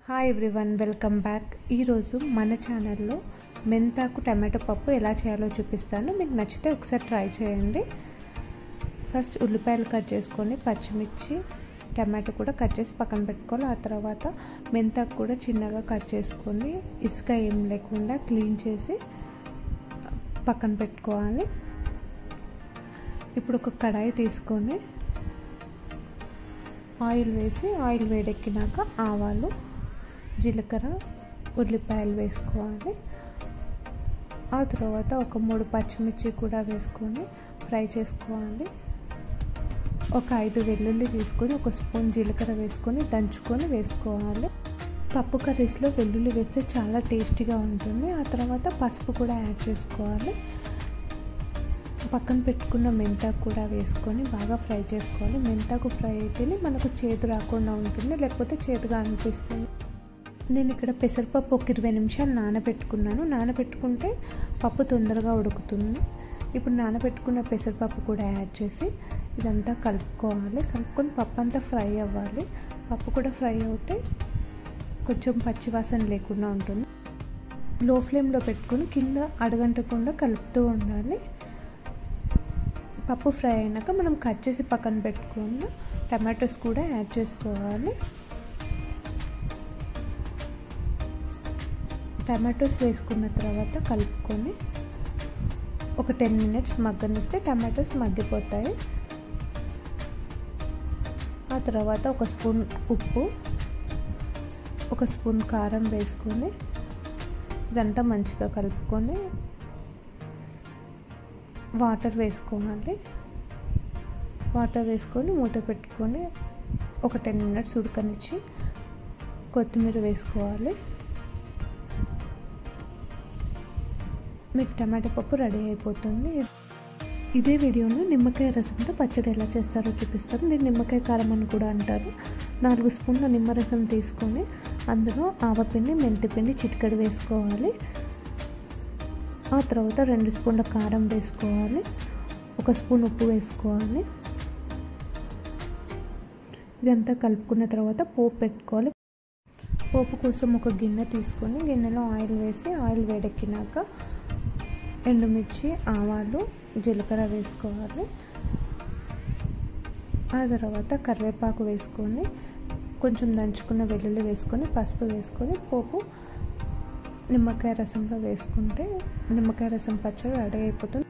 Hi everyone, welcome back. ఈరోజు మన ఛానల్లో మెంతాకు టమాటో పప్పు ఎలా చేయాలో చూపిస్తాను. మీకు నచ్చితే ఒకసారి ట్రై చేయండి. ఫస్ట్ ఉల్లిపాయలు కట్ చేసుకొని, పచ్చిమిర్చి, టమాటో కూడా కట్ చేసి పక్కన పెట్టుకోవాలి. ఆ తర్వాత మెంతాకు కూడా చిన్నగా కట్ చేసుకొని ఇసుక ఏం లేకుండా క్లీన్ చేసి పక్కన పెట్టుకోవాలి. ఇప్పుడు ఒక కడాయి తీసుకొని ఆయిల్ వేసి, ఆయిల్ వేడెక్కినాక ఆవాలు, జీలకర్ర, ఉల్లిపాయలు వేసుకోవాలి. ఆ తర్వాత ఒక 3 పచ్చిమిర్చి కూడా వేసుకొని ఫ్రై చేసుకోవాలి. ఒక 5 వెల్లుల్లి తీసుకొని, ఒక స్పూన్ జీలకర్ర వేసుకొని దంచుకొని వేసుకోవాలి. పప్పు కర్రీస్లో వెల్లుల్లి వేస్తే చాలా టేస్టీగా ఉంటుంది. ఆ తర్వాత పసుపు కూడా యాడ్ చేసుకోవాలి. పక్కన పెట్టుకున్న మెంతాకు కూడా వేసుకొని బాగా ఫ్రై చేసుకోవాలి. మెంతాకు ఫ్రై అయితేనే మనకు చేదు రాకుండా ఉంటుంది, లేకపోతే చేదుగా అనిపిస్తుంది. నేను ఇక్కడ పెసరపప్పు ఒక 20 నిమిషాలు నానబెట్టుకున్నాను. నానబెట్టుకుంటే పప్పు తొందరగా ఉడుకుతుంది. ఇప్పుడు నానబెట్టుకున్న పెసరపప్పు కూడా యాడ్ చేసి ఇదంతా కలుపుకోవాలి. కలుపుకొని పప్పు అంతా ఫ్రై అవ్వాలి. పప్పు కూడా ఫ్రై అవుతే కొంచెం పచ్చివాసన లేకుండా ఉంటుంది. లో ఫ్లేమ్లో పెట్టుకొని కింద అడగంటకుండా కలుపుతూ ఉండాలి. పప్పు ఫ్రై అయినాక మనం కట్ చేసి పక్కన పెట్టుకున్న టమాటోస్ కూడా యాడ్ చేసుకోవాలి. టమాటోస్ వేసుకున్న తర్వాత కలుపుకొని ఒక 10 మినిట్స్ మగ్గనిస్తే టమాటోస్ మగ్గిపోతాయి. ఆ తర్వాత ఒక స్పూన్ ఉప్పు, ఒక స్పూన్ కారం వేసుకొని ఇదంతా మంచిగా కలుపుకొని వాటర్ వేసుకోవాలి. వాటర్ వేసుకొని మూత పెట్టుకొని ఒక 10 మినిట్స్ ఉడకనిచ్చి కొత్తిమీర వేసుకోవాలి. మీకు టమాటో పప్పు రెడీ అయిపోతుంది. ఇదే వీడియోలో నిమ్మకాయ రసంతో పచ్చడి ఎలా చేస్తారో చూపిస్తాను. దీన్ని నిమ్మకాయ కారం అని కూడా అంటారు. 4 స్పూన్ల నిమ్మరసం తీసుకొని అందులో ఆవపిండి, మెంతిపిండి చిటికెడు వేసుకోవాలి. ఆ తర్వాత 2 స్పూన్ల కారం వేసుకోవాలి. 1 స్పూన్ ఉప్పు వేసుకోవాలి. ఇదంతా కలుపుకున్న తర్వాత పోపు పెట్టుకోవాలి. పోపు కోసం ఒక గిన్నె తీసుకొని గిన్నెలో ఆయిల్ వేసి, ఆయిల్ వేడెక్కినాక ఎండుమిర్చి, ఆవాలు, జీలకర్ర వేసుకోవాలి. ఆ తర్వాత కరివేపాకు వేసుకొని కొంచెం దంచుకున్న వెల్లుల్లి వేసుకొని పసుపు వేసుకొని పోపు నిమ్మకాయ రసంలో వేసుకుంటే నిమ్మకాయ రసం పచ్చడి రెడీ అయిపోతుంది.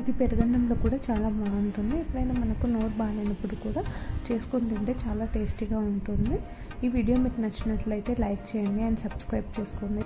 ఇది పెరుగన్నంలో కూడా చాలా బాగుంటుంది. ఎప్పుడైనా మనకు నోరు బాగాలేనప్పుడు కూడా చేసుకొని తింటే చాలా టేస్టీగా ఉంటుంది. ఈ వీడియో మీకు నచ్చినట్లయితే లైక్ చేయండి అండ్ సబ్స్క్రైబ్ చేసుకోండి.